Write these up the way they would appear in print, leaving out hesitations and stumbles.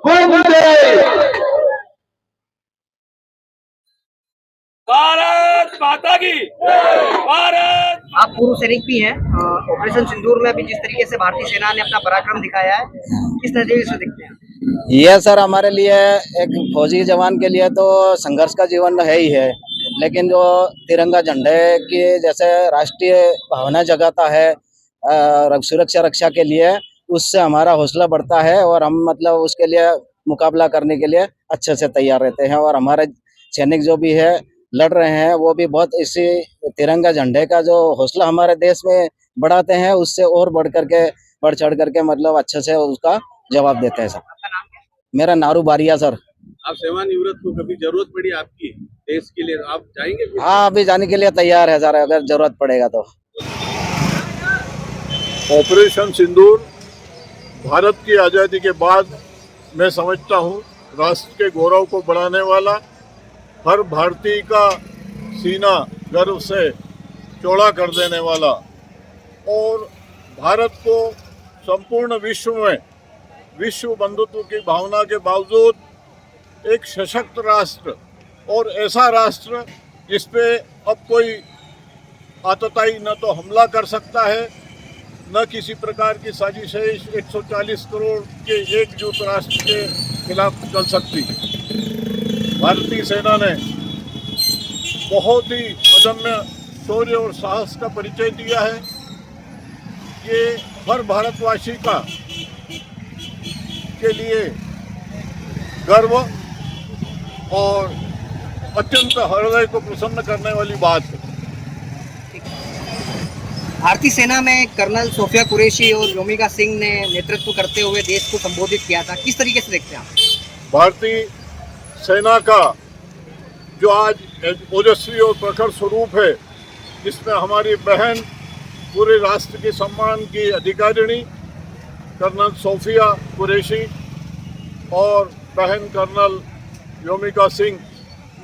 वंदे भारत माता की भारत। आप पूर्व सैनिक भी हैं। ऑपरेशन सिंदूर में अभी जिस तरीके से भारतीय सेना ने अपना पराक्रम दिखाया है, किस नजरिए से देखते हैं? ये सर हमारे लिए एक फौजी जवान के लिए तो संघर्ष का जीवन है ही है, लेकिन जो तिरंगा झंडे की जैसे राष्ट्रीय भावना जगाता है सुरक्षा रक्षा के लिए, उससे हमारा हौसला बढ़ता है और हम मतलब उसके लिए मुकाबला करने के लिए अच्छे से तैयार रहते हैं। और हमारे सैनिक जो भी है लड़ रहे हैं वो भी बहुत इसी तिरंगा झंडे का जो हौसला हमारे देश में बढ़ाते हैं, उससे और बढ़ चढ़ करके मतलब अच्छे से उसका जवाब देते हैं सर। आपका नाम क्या है? मेरा नारू बारिया सर। आप सेवानिवृत्त को कभी जरूरत पड़ी आपकी देश के लिए, आप जाएंगे फिर? हाँ, अभी जाने के लिए तैयार है सर, अगर जरूरत पड़ेगा तो। ऑपरेशन सिंदूर भारत की आज़ादी के बाद मैं समझता हूँ राष्ट्र के गौरव को बढ़ाने वाला, हर भारतीय का सीना गर्व से चौड़ा कर देने वाला और भारत को संपूर्ण विश्व में विश्व बंधुत्व की भावना के बावजूद एक सशक्त राष्ट्र और ऐसा राष्ट्र जिस पे अब कोई आतताई न तो हमला कर सकता है न किसी प्रकार की साजिशें 140 करोड़ के एकजुट राष्ट्र के खिलाफ चल सकती है। भारतीय सेना ने बहुत ही अदम्य शौर्य और साहस का परिचय दिया है। ये हर भारतवासी का के लिए गर्व और अत्यंत हृदय को प्रसन्न करने वाली बात है। भारतीय सेना में कर्नल सोफिया कुरैशी और योमिका सिंह ने नेतृत्व करते हुए देश को संबोधित किया था, किस तरीके से देखते हैं आप? भारतीय सेना का जो आज एक ओजस्वी और प्रखर स्वरूप है, जिसमें हमारी बहन पूरे राष्ट्र के सम्मान की अधिकारिणी कर्नल सोफिया कुरैशी और बहन कर्नल योमिका सिंह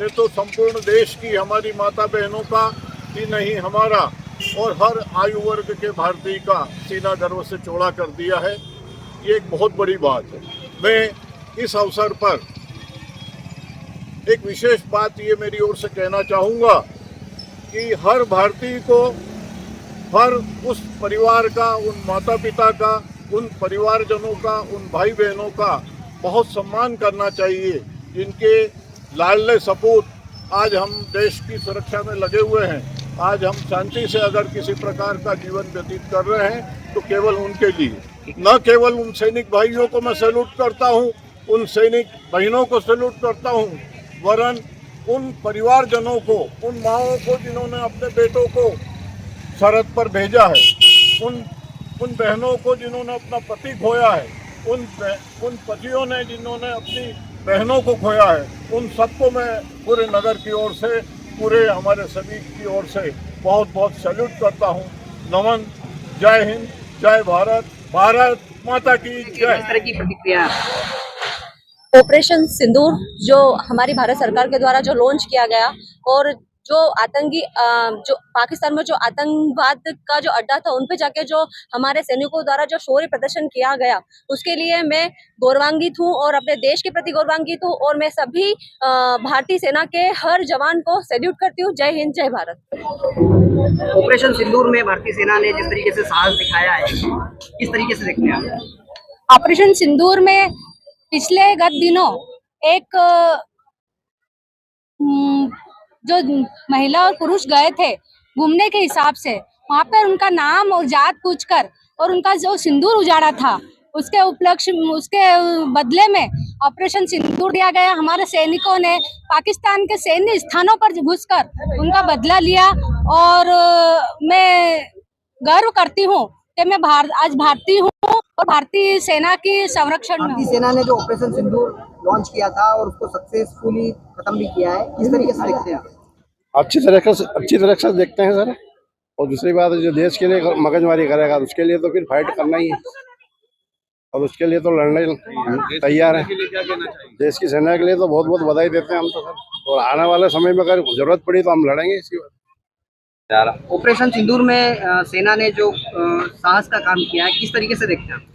ने तो संपूर्ण देश की हमारी माता बहनों का ही नहीं, हमारा और हर आयु वर्ग के भारतीय का सीना गर्व से चौड़ा कर दिया है। ये एक बहुत बड़ी बात है। मैं इस अवसर पर एक विशेष बात ये मेरी ओर से कहना चाहूँगा कि हर भारतीय को हर उस परिवार का, उन माता पिता का, उन परिवारजनों का, उन भाई बहनों का बहुत सम्मान करना चाहिए जिनके लाडले सपूत आज हम देश की सुरक्षा में लगे हुए हैं। आज हम शांति से अगर किसी प्रकार का जीवन व्यतीत कर रहे हैं तो केवल उनके लिए, न केवल उन सैनिक भाइयों को मैं सैल्यूट करता हूं, उन सैनिक बहनों को सैल्यूट करता हूं, वरन उन परिवारजनों को, उन माओं को जिन्होंने अपने बेटों को सरहद पर भेजा है, उन बहनों को जिन्होंने अपना पति खोया है, उन पतियों ने जिन्होंने अपनी बहनों को खोया है, उन सबको मैं पूरे नगर की ओर से, पूरे हमारे सभी की ओर से बहुत बहुत सैल्यूट करता हूं। नमन। जय हिंद, जय भारत, भारत माता की जय। इस तरह की प्रतिक्रिया ऑपरेशन सिंदूर जो हमारी भारत सरकार के द्वारा जो लॉन्च किया गया और जो आतंकी जो पाकिस्तान में जो आतंकवाद का जो अड्डा था उन पे जाके जो हमारे सैनिकों द्वारा जो शौर्य प्रदर्शन किया गया, उसके लिए मैं गौरवान्वित हूँ और अपने देश के प्रति गौरवान्वित हूँ और मैं सभी भारतीय सेना के हर जवान को सैल्यूट करती हूँ। जय हिंद, जय भारत। ऑपरेशन सिंदूर में भारतीय सेना ने जिस तरीके से साहस दिखाया है, किस तरीके से देखते हैं आप? ऑपरेशन सिंदूर में पिछले गत दिनों एक जो महिला और पुरुष गए थे घूमने के हिसाब से, वहाँ पर उनका नाम और जात पूछकर और उनका जो सिंदूर उजाड़ा था, उसके उपलक्ष्य उसके बदले में ऑपरेशन सिंदूर दिया गया। हमारे सैनिकों ने पाकिस्तान के सैन्य स्थानों पर घुसकर उनका बदला लिया और मैं गर्व करती हूँ कि मैं आज भारतीय हूँ और भारतीय सेना की संरक्षण में भारतीय सेना ने जो ऑपरेशन सिंदूर लॉन्च किया था और उसको सक्सेसफुली खत्म भी किया है, किस तरीके से देखते हैं आप? अच्छी तरह से देखते हैं सर। और दूसरी बात, जो देश के लिए मगजमारी करेगा उसके लिए तो फिर फाइट करना ही है और उसके लिए तो लड़ने तैयार है। देश की सेना के लिए तो बहुत बहुत बधाई देते हैं हम तो सर, और आने वाले समय में अगर जरूरत पड़ी तो हम लड़ेंगे इसकी बात। ऑपरेशन सिंदूर में सेना ने जो साहस का काम किया है, किस तरीके से देखते हैं आप?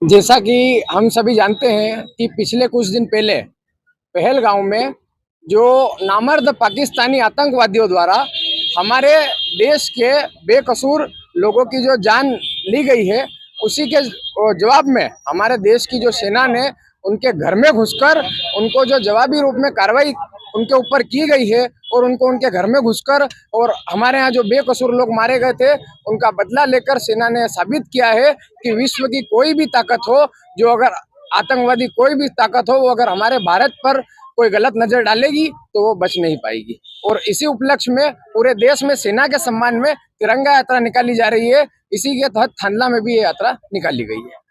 जैसा कि हम सभी जानते हैं कि पिछले कुछ दिन पहले पहलगांव में जो नामर्द पाकिस्तानी आतंकवादियों द्वारा हमारे देश के बेकसूर लोगों की जो जान ली गई है, उसी के जवाब में हमारे देश की जो सेना ने उनके घर में घुसकर उनको जो जवाबी रूप में कार्रवाई उनके ऊपर की गई है और उनको उनके घर में घुसकर और हमारे यहाँ जो बेकसूर लोग मारे गए थे उनका बदला लेकर सेना ने साबित किया है कि विश्व की कोई भी ताकत हो, जो अगर आतंकवादी कोई भी ताकत हो, वो अगर हमारे भारत पर कोई गलत नजर डालेगी तो वो बच नहीं पाएगी। और इसी उपलक्ष्य में पूरे देश में सेना के सम्मान में तिरंगा यात्रा निकाली जा रही है। इसी के तहत थांदला में भी ये यात्रा निकाली गई है।